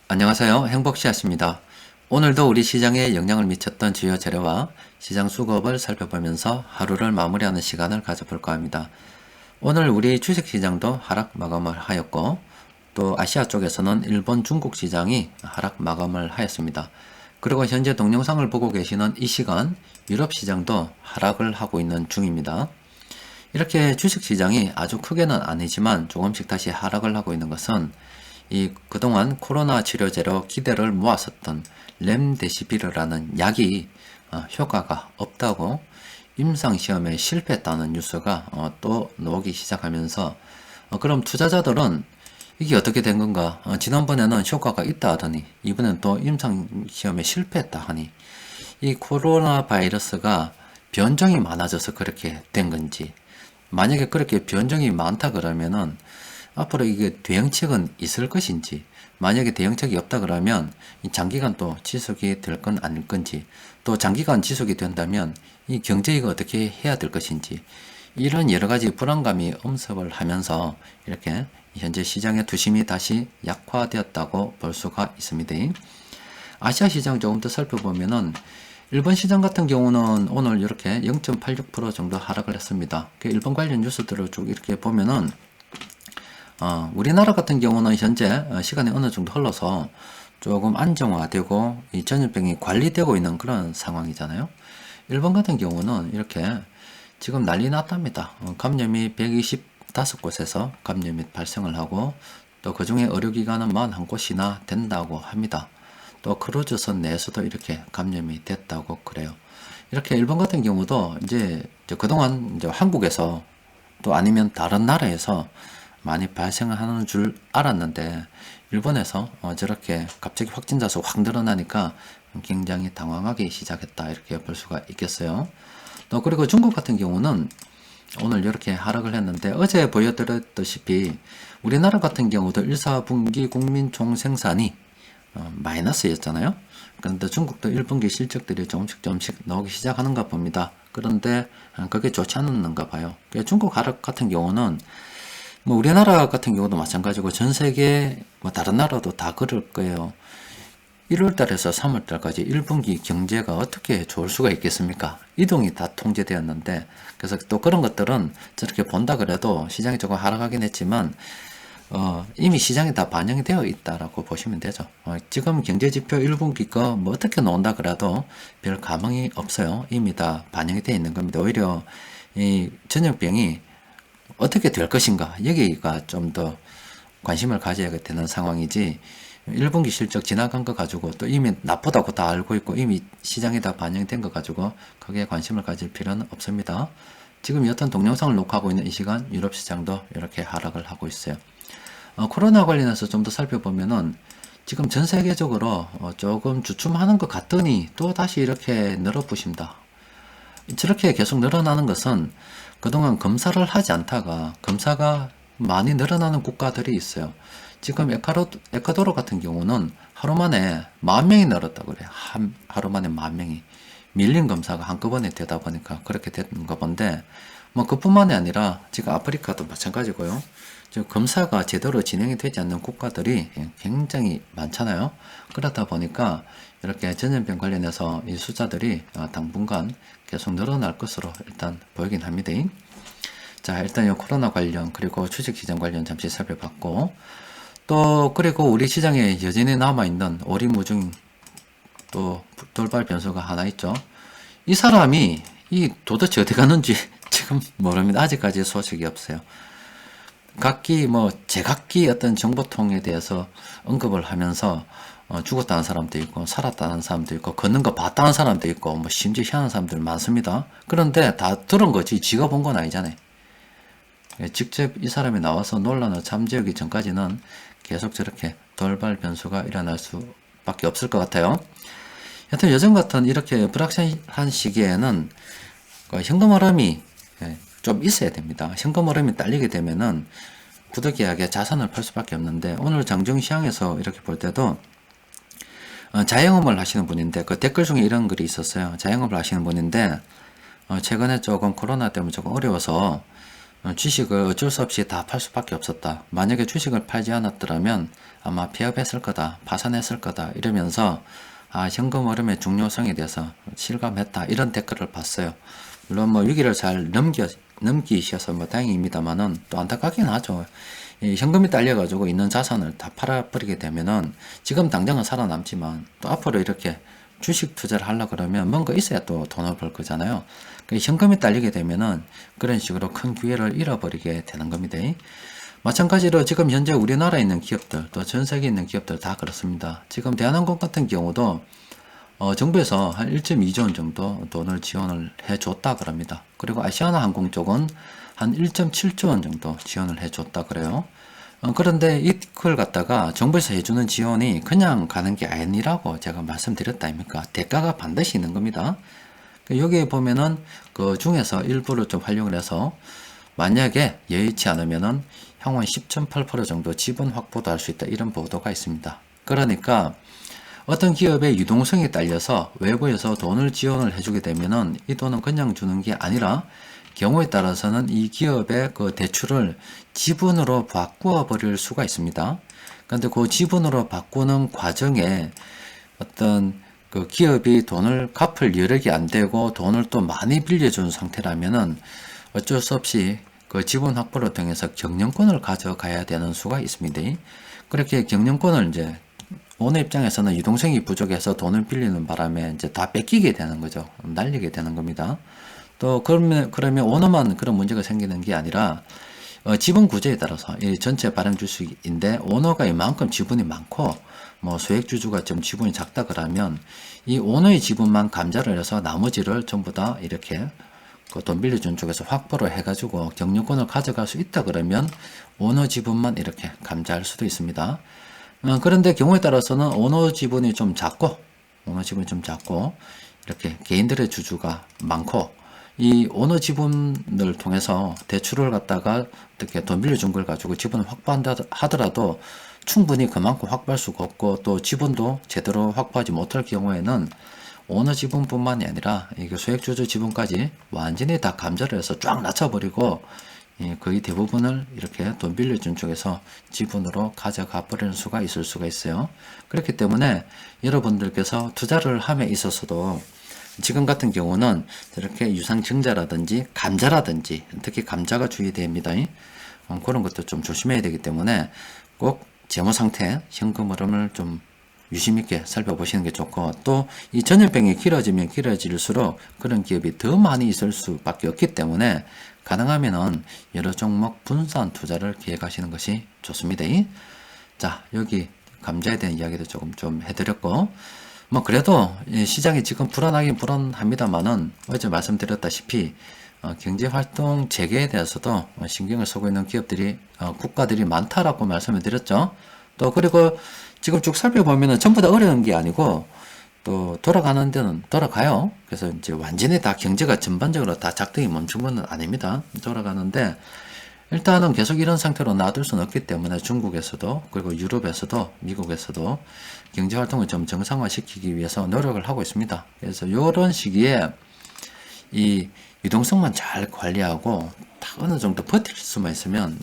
안녕하세요. 행복씨앗입니다. 오늘도 우리 시장에 영향을 미쳤던 주요 재료와 시장 수급을 살펴보면서 하루를 마무리하는 시간을 가져볼까 합니다. 오늘 우리 주식시장도 하락 마감을 하였고, 또 아시아 쪽에서는 일본, 중국 시장이 하락 마감을 하였습니다. 그리고 현재 동영상을 보고 계시는 이 시간 유럽 시장도 하락을 하고 있는 중입니다. 이렇게 주식시장이 아주 크게는 아니지만 조금씩 다시 하락을 하고 있는 것은 이 그동안 코로나 치료제로 기대를 모았었던 렘데시비르라는 약이 효과가 없다고 임상시험에 실패했다는 뉴스가 또 나오기 시작하면서 그럼 투자자들은 이게 어떻게 된 건가? 지난번에는 효과가 있다 하더니 이번엔 또 임상시험에 실패했다 하니 이 코로나 바이러스가 변종이 많아져서 그렇게 된 건지, 만약에 그렇게 변종이 많다 그러면은 앞으로 이게 대응책은 있을 것인지, 만약에 대응책이 없다 그러면 이 장기간 또 지속이 될 건 아닐 건지, 또 장기간 지속이 된다면 이 경제가 어떻게 해야 될 것인지, 이런 여러 가지 불안감이 엄습을 하면서 이렇게 현재 시장의 투심이 다시 약화되었다고 볼 수가 있습니다. 아시아 시장 조금 더 살펴보면은 일본 시장 같은 경우는 오늘 이렇게 0.86% 정도 하락을 했습니다. 일본 관련 뉴스들을 쭉 이렇게 보면은 우리나라 같은 경우는 현재 시간이 어느 정도 흘러서 조금 안정화되고 이 전염병이 관리되고 있는 그런 상황이잖아요. 일본 같은 경우는 이렇게 지금 난리 났답니다. 감염이 125곳에서 감염이 발생을 하고, 또 그 중에 의료기관은 41곳이나 된다고 합니다. 또 크루즈선 내에서도 이렇게 감염이 됐다고 그래요. 이렇게 일본 같은 경우도 이제 그동안 이제 한국에서 또 아니면 다른 나라에서 많이 발생하는 줄 알았는데, 일본에서 저렇게 갑자기 확진자 수 확 늘어나니까 굉장히 당황하기 시작했다, 이렇게 볼 수가 있겠어요. 또 그리고 중국 같은 경우는 오늘 이렇게 하락을 했는데, 어제 보여드렸다시피 우리나라 같은 경우도 1, 4분기 국민 총생산이 마이너스였잖아요. 그런데 중국도 1분기 실적들이 조금씩 나오기 시작하는가 봅니다. 그런데 그게 좋지 않았는가 봐요. 중국 하락 같은 경우는 뭐 우리나라 같은 경우도 마찬가지고 전 세계 뭐 다른 나라도 다 그럴 거예요. 1월 달에서 3월 달까지 1분기 경제가 어떻게 좋을 수가 있겠습니까? 이동이 다 통제되었는데, 그래서 또 그런 것들은 저렇게 본다 그래도 시장이 조금 하락하긴 했지만 이미 시장에 다 반영이 되어 있다라고 보시면 되죠. 지금 경제지표 1분기 거 뭐 어떻게 나온다 그래도 별 감흥이 없어요. 이미 다 반영이 되어 있는 겁니다. 오히려 이 전염병이 어떻게 될 것인가, 여기가 좀 더 관심을 가져야 되는 상황이지, 1분기 실적 지나간 거 가지고 또 이미 나쁘다고 다 알고 있고 이미 시장에 다 반영된 거 가지고 크게 관심을 가질 필요는 없습니다. 지금 여튼 동영상을 녹화하고 있는 이 시간 유럽 시장도 이렇게 하락을 하고 있어요. 코로나 관련해서 좀 더 살펴보면은 지금 전 세계적으로 조금 주춤하는 것 같더니 또 다시 이렇게 늘어붙습니다. 저렇게 계속 늘어나는 것은 그동안 검사를 하지 않다가 검사가 많이 늘어나는 국가들이 있어요. 지금 에콰도르 같은 경우는 하루 만에 10,000명이 늘었다고 그래요. 하루 만에 10,000명이. 밀린 검사가 한꺼번에 되다 보니까 그렇게 된 거 본데, 뭐 그뿐만이 아니라 지금 아프리카도 마찬가지고요. 지금 검사가 제대로 진행이 되지 않는 국가들이 굉장히 많잖아요. 그렇다 보니까 이렇게 전염병 관련해서 이 숫자들이 당분간 계속 늘어날 것으로 일단 보이긴 합니다. 자, 일단 이 코로나 관련 그리고 주식시장 관련 잠시 살펴봤고, 또 그리고 우리 시장에 여전히 남아있는 오리무중 또 돌발 변수가 하나 있죠. 이 사람이 이 도대체 어디 갔는지 지금 모릅니다. 아직까지 소식이 없어요. 각기 뭐 제각기 어떤 정보통에 대해서 언급을 하면서 죽었다는 사람도 있고 살았다는 사람도 있고 걷는 거 봤다는 사람도 있고 뭐 심지어 희한한 사람들 많습니다. 그런데 다 들은 거지 지가 본 건 아니잖아요. 직접 이 사람이 나와서 논란을 잠재우기 전까지는 계속 저렇게 돌발 변수가 일어날 수밖에 없을 것 같아요. 여튼 요즘 같은 이렇게 불확실한 시기에는 현금 흐름이 좀 있어야 됩니다. 현금 흐름이 딸리게 되면은 부득이하게 자산을 팔 수밖에 없는데, 오늘 장중시장에서 이렇게 볼 때도 자영업을 하시는 분인데 그 댓글 중에 이런 글이 있었어요. 자영업을 하시는 분인데 최근에 조금 코로나 때문에 조금 어려워서 주식을 어쩔 수 없이 다 팔 수밖에 없었다. 만약에 주식을 팔지 않았더라면 아마 폐업했을 거다, 파산했을 거다 이러면서 현금 흐름의 중요성에 대해서 실감했다 이런 댓글을 봤어요. 물론 뭐 위기를 잘 넘기셔서 뭐 다행입니다만은 또 안타깝긴 하죠. 이 현금이 딸려가지고 있는 자산을 다 팔아버리게 되면은 지금 당장은 살아남지만 또 앞으로 이렇게 주식 투자를 하려 그러면 뭔가 있어야 또 돈을 벌 거잖아요. 현금이 딸리게 되면은 그런 식으로 큰 기회를 잃어버리게 되는 겁니다. 마찬가지로 지금 현재 우리나라에 있는 기업들 또 전 세계에 있는 기업들 다 그렇습니다. 지금 대한항공 같은 경우도 정부에서 한 1.2조 원 정도 돈을 지원을 해줬다 그럽니다. 그리고 아시아나항공 쪽은 한 1.7조 원 정도 지원을 해줬다 그래요. 그런데 이걸 갖다가 정부에서 해주는 지원이 그냥 가는 게 아니라고 제가 말씀드렸다 아닙니까? 대가가 반드시 있는 겁니다. 여기에 보면은 그 중에서 일부를 좀 활용을 해서 만약에 여의치 않으면은 향후 10.8% 정도 지분 확보도 할 수 있다 이런 보도가 있습니다. 그러니까 어떤 기업의 유동성이 딸려서 외부에서 돈을 지원을 해주게 되면은 이 돈은 그냥 주는 게 아니라 경우에 따라서는 이 기업의 그 대출을 지분으로 바꾸어 버릴 수가 있습니다. 그런데 그 지분으로 바꾸는 과정에 어떤 그 기업이 돈을 갚을 여력이 안 되고 돈을 또 많이 빌려준 상태라면은 어쩔 수 없이 그 지분 확보를 통해서 경영권을 가져가야 되는 수가 있습니다. 그렇게 경영권을 이제 오너 입장에서는 유동성이 부족해서 돈을 빌리는 바람에 이제 다 뺏기게 되는 거죠. 날리게 되는 겁니다. 또 그러면 오너만 그런 문제가 생기는 게 아니라 지분 구조에 따라서 이 전체 발행 주식인데 오너가 이만큼 지분이 많고 뭐 소액주주가 좀 지분이 작다 그러면 이 오너의 지분만 감자를 해서 나머지를 전부 다 이렇게 그 돈 빌려준 쪽에서 확보를 해가지고 경영권을 가져갈 수 있다 그러면 오너 지분만 이렇게 감자할 수도 있습니다. 그런데 경우에 따라서는 오너 지분이 좀 작고 이렇게 개인들의 주주가 많고 이 오너 지분을 통해서 대출을 갖다가 어떻게 돈 빌려준 걸 가지고 지분을 확보한다 하더라도 충분히 그만큼 확보할 수가 없고 또 지분도 제대로 확보하지 못할 경우에는 오너 지분뿐만이 아니라 이게 소액주주 지분까지 완전히 다 감자를 해서 쫙 낮춰버리고 거의 대부분을 이렇게 돈 빌려준 쪽에서 지분으로 가져가 버리는 수가 있을 수가 있어요. 그렇기 때문에 여러분들께서 투자를 함에 있어서도 지금 같은 경우는 이렇게 유상증자라든지 감자라든지 특히 감자가 주의됩니다. 그런 것도 좀 조심해야 되기 때문에 꼭 재무 상태, 현금 흐름을 좀 유심 있게 살펴보시는 게 좋고 또 이 전염병이 길어지면 길어질수록 그런 기업이 더 많이 있을 수밖에 없기 때문에 가능하면은 여러 종목 분산 투자를 기획하시는 것이 좋습니다. 자, 여기 감자에 대한 이야기도 조금 좀 해드렸고 뭐 그래도 시장이 지금 불안하긴 불안합니다만은 어제 말씀드렸다시피 경제활동 재개에 대해서도 신경을 쓰고 있는 기업들이 국가들이 많다라고 말씀을 드렸죠. 또 그리고 지금 쭉 살펴보면은 전부 다 어려운 게 아니고 또 돌아가는 데는 돌아가요. 그래서 이제 완전히 다 경제가 전반적으로 다 작동이 멈춘 건 아닙니다. 돌아가는데 일단은 계속 이런 상태로 놔둘 수는 없기 때문에 중국에서도 그리고 유럽에서도 미국에서도 경제활동을 좀 정상화시키기 위해서 노력을 하고 있습니다. 그래서 이런 시기에 이 유동성만 잘 관리하고 딱 어느 정도 버틸 수만 있으면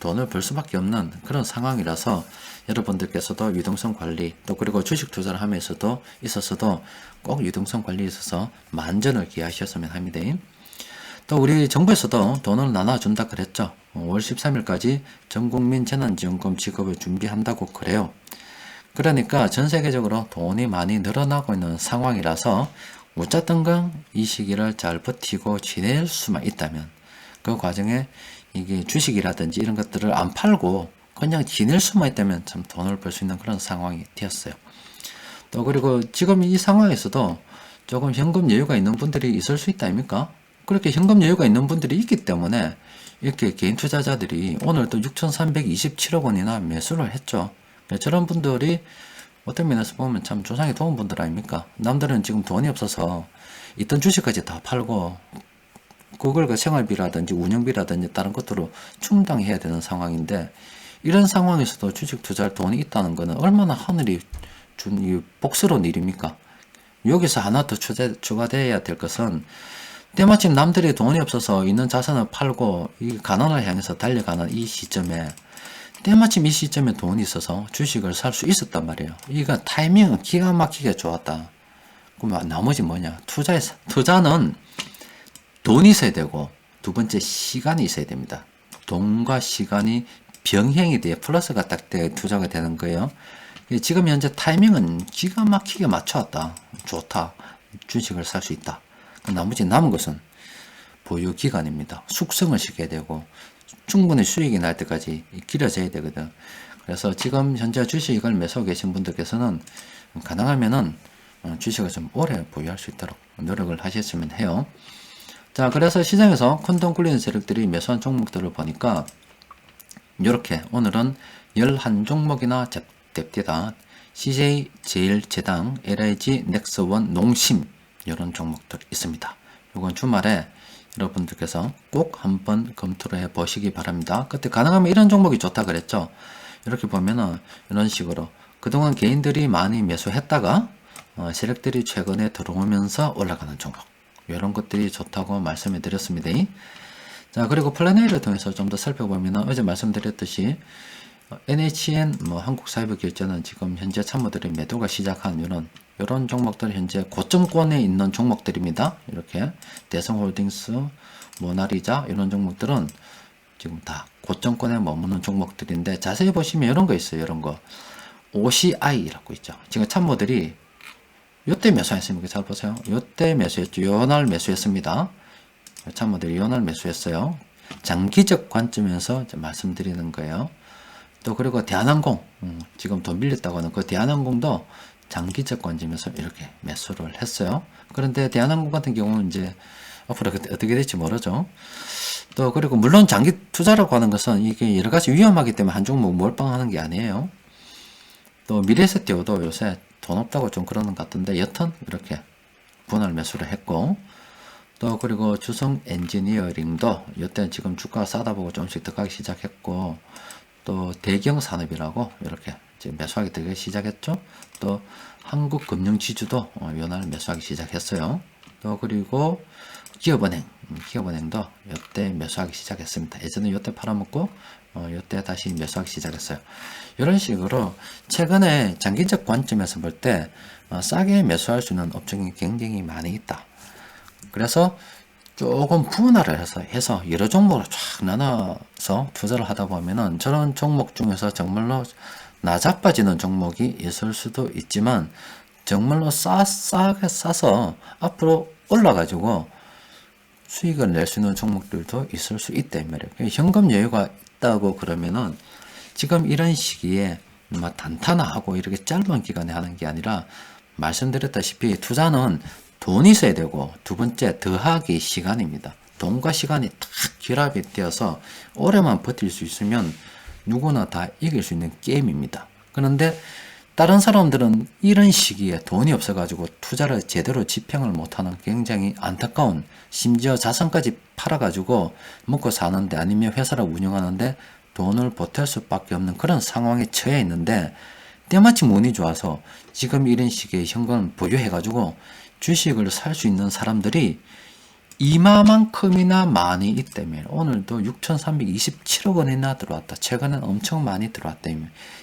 돈을 벌 수밖에 없는 그런 상황이라서 여러분들께서도 유동성 관리 또 그리고 주식 투자를 하면서도 있어서도 꼭 유동성 관리에 있어서 만전을 기하셨으면 합니다. 또 우리 정부에서도 돈을 나눠준다 그랬죠. 5월 13일까지 전국민 재난지원금 지급을 준비한다고 그래요. 그러니까 전 세계적으로 돈이 많이 늘어나고 있는 상황이라서 어쨌든간 이 시기를 잘 버티고 지낼 수만 있다면 그 과정에 이게 주식이라든지 이런 것들을 안 팔고 그냥 지낼 수만 있다면 참 돈을 벌 수 있는 그런 상황이 되었어요. 또 그리고 지금 이 상황에서도 조금 현금 여유가 있는 분들이 있을 수 있다 아닙니까? 그렇게 현금 여유가 있는 분들이 있기 때문에 이렇게 개인 투자자들이 오늘도 6,327억 원이나 매수를 했죠. 저런 분들이 어떤 면에서 보면 참 조상이 도운 분들 아닙니까? 남들은 지금 돈이 없어서 있던 주식까지 다 팔고 그걸 그 생활비라든지 운영비라든지 다른 것들로 충당해야 되는 상황인데 이런 상황에서도 주식 투자할 돈이 있다는 것은 얼마나 하늘이 준 복스러운 일입니까? 여기서 하나 더 추가되어야 될 것은 때마침 남들이 돈이 없어서 있는 자산을 팔고 이 가난을 향해서 달려가는 이 시점에 때마침 이 시점에 돈이 있어서 주식을 살 수 있었단 말이에요. 이거 타이밍은 기가 막히게 좋았다. 그러면 나머지 뭐냐? 투자는 돈이 있어야 되고 두 번째 시간이 있어야 됩니다. 돈과 시간이 병행이 돼야 플러스가 딱 돼 투자가 되는 거예요. 지금 현재 타이밍은 기가 막히게 맞춰왔다. 좋다. 주식을 살 수 있다. 나머지 남은 것은 보유 기간입니다. 숙성을 시켜야 되고 충분히 수익이 날 때까지 길어져야 되거든. 그래서 지금 현재 주식을 매수하고 계신 분들께서는 가능하면은 주식을 좀 오래 보유할 수 있도록 노력을 하셨으면 해요. 자, 그래서 시장에서 큰돈 굴리는 세력들이 매수한 종목들을 보니까 이렇게 오늘은 11종목이나 뎁디다. CJ 제일제당, LIG, 넥스원, 농심 이런 종목들 있습니다. 이건 주말에 여러분들께서 꼭 한번 검토를 해 보시기 바랍니다. 그때 가능하면 이런 종목이 좋다 그랬죠. 이렇게 보면은 이런 식으로 그동안 개인들이 많이 매수했다가 세력들이 최근에 들어오면서 올라가는 종목, 이런 것들이 좋다고 말씀해 드렸습니다. 자, 그리고 플랜 A를 통해서 좀 더 살펴보면은 어제 말씀드렸듯이 NHN 한국사이버결제는 지금 현재 참모들이 매도가 시작한 이런 종목들 현재 고점권에 있는 종목들입니다. 이렇게 대성홀딩스, 모나리자 이런 종목들은 지금 다 고점권에 머무는 종목들인데 자세히 보시면 이런 거 있어요. 이런 거 OCI라고 있죠. 지금 참모들이 요때 매수했습니까? 잘 보세요. 요때 매수했죠. 요날 매수했습니다. 참모들이 요날 매수했어요. 장기적 관점에서 말씀드리는 거예요. 또 그리고 대한항공 지금 돈 빌렸다고 하는 그 대한항공도 장기적 관점에서 이렇게 매수를 했어요. 그런데 대한항공 같은 경우는 이제 앞으로 어떻게 될지 모르죠. 또 그리고 물론 장기 투자라고 하는 것은 이게 여러 가지 위험하기 때문에 한 종목 몰빵하는 게 아니에요. 또 미래에셋티오도 요새 돈 없다고 좀 그러는 것 같은데 여튼 이렇게 분할 매수를 했고, 또 그리고 주성 엔지니어링도 이때 지금 주가가 싸다 보고 조금씩 더 가기 시작했고, 또 대경산업이라고 이렇게 이제 매수하기 되기 시작했죠. 또 한국금융지주도 요날 매수하기 시작했어요. 또 그리고 기업은행도 이때 매수하기 시작했습니다. 예전에 이때 팔아먹고 이때 다시 매수하기 시작했어요. 이런 식으로 최근에 장기적 관점에서 볼 때 싸게 매수할 수 있는 업종이 굉장히 많이 있다. 그래서 조금 분할을 해서 여러 종목으로 쫙 나눠서 투자를 하다 보면은 저런 종목 중에서 정말로 나자빠지는 종목이 있을 수도 있지만 정말로 싸게 싸서 앞으로 올라가지고 수익을 낼 수 있는 종목들도 있을 수 있다 이 말이에요. 현금 여유가 있다고 그러면은 지금 이런 시기에 단타나하고 이렇게 짧은 기간에 하는 게 아니라 말씀드렸다시피 투자는 돈이 있어야 되고 두 번째 더하기 시간입니다. 돈과 시간이 딱 결합이 되어서 오래만 버틸 수 있으면 누구나 다 이길 수 있는 게임입니다. 그런데 다른 사람들은 이런 시기에 돈이 없어가지고 투자를 제대로 집행을 못하는 굉장히 안타까운, 심지어 자산까지 팔아가지고 먹고 사는데 아니면 회사를 운영하는데 돈을 보탤 수밖에 없는 그런 상황에 처해 있는데 때마침 운이 좋아서 지금 이런 시기에 현금을 보유해가지고 주식을 살 수 있는 사람들이 이마만큼이나 많이 있다며. 오늘도 6,327억 원이나 들어왔다. 최근엔 엄청 많이 들어왔다.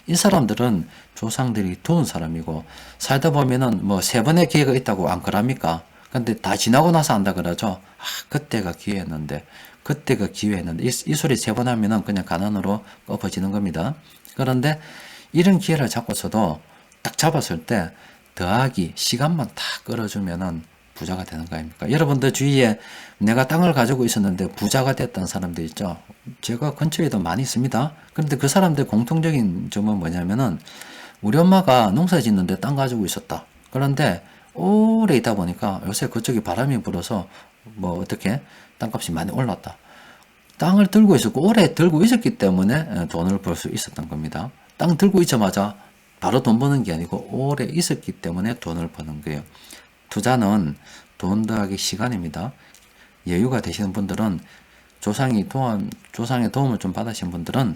이 사람들은 조상들이 도운 사람이고 살다 보면은 뭐 세 번의 기회가 있다고 안 그럽니까? 근데 다 지나고 나서 안다 그러죠. 그때가 기회였는데 그때가 기회였는데 이 소리 세 번 하면은 그냥 가난으로 엎어지는 겁니다. 그런데 이런 기회를 잡고서도 딱 잡았을 때 더하기 시간만 다 끌어주면은 부자가 되는 거 아닙니까? 여러분들 주위에 내가 땅을 가지고 있었는데 부자가 됐던 사람들 있죠? 제가 근처에도 많이 있습니다. 그런데 그 사람들 공통적인 점은 뭐냐면은 우리 엄마가 농사 짓는데 땅 가지고 있었다. 그런데 오래 있다 보니까 요새 그쪽에 바람이 불어서 뭐 어떻게 땅값이 많이 올랐다. 땅을 들고 있었고 오래 들고 있었기 때문에 돈을 벌 수 있었던 겁니다. 땅 들고 있자마자 바로 돈 버는 게 아니고 오래 있었기 때문에 돈을 버는 거예요. 투자는 돈 더하기 시간입니다. 여유가 되시는 분들은 조상의 도움을 좀 받으신 분들은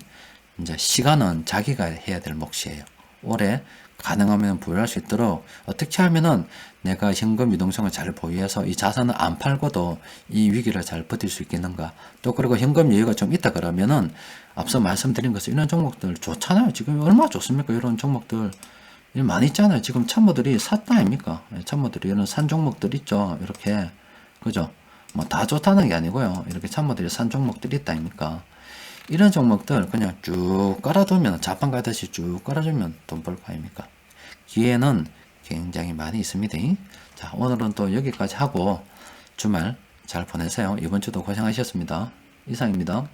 이제 시간은 자기가 해야 될 몫이에요. 오래 가능하면 보유할 수 있도록 어떻게 하면은 내가 현금 유동성을 잘 보유해서 이 자산을 안 팔고도 이 위기를 잘 버틸 수 있겠는가. 또 그리고 현금 여유가 좀 있다 그러면은 앞서 말씀드린 것은 이런 종목들 좋잖아요. 지금 얼마나 좋습니까? 이런 종목들 많이 있잖아요. 지금 참모들이 샀다 아닙니까? 참모들이 이런 산 종목들 있죠. 이렇게 그죠? 뭐 다 좋다는 게 아니고요. 이렇게 참모들이 산 종목들이 있다 아닙니까? 이런 종목들 그냥 쭉 깔아두면 자판 가듯이 쭉 깔아주면 돈 벌 거 아닙니까? 기회는 굉장히 많이 있습니다. 자, 오늘은 또 여기까지 하고 주말 잘 보내세요. 이번 주도 고생하셨습니다. 이상입니다.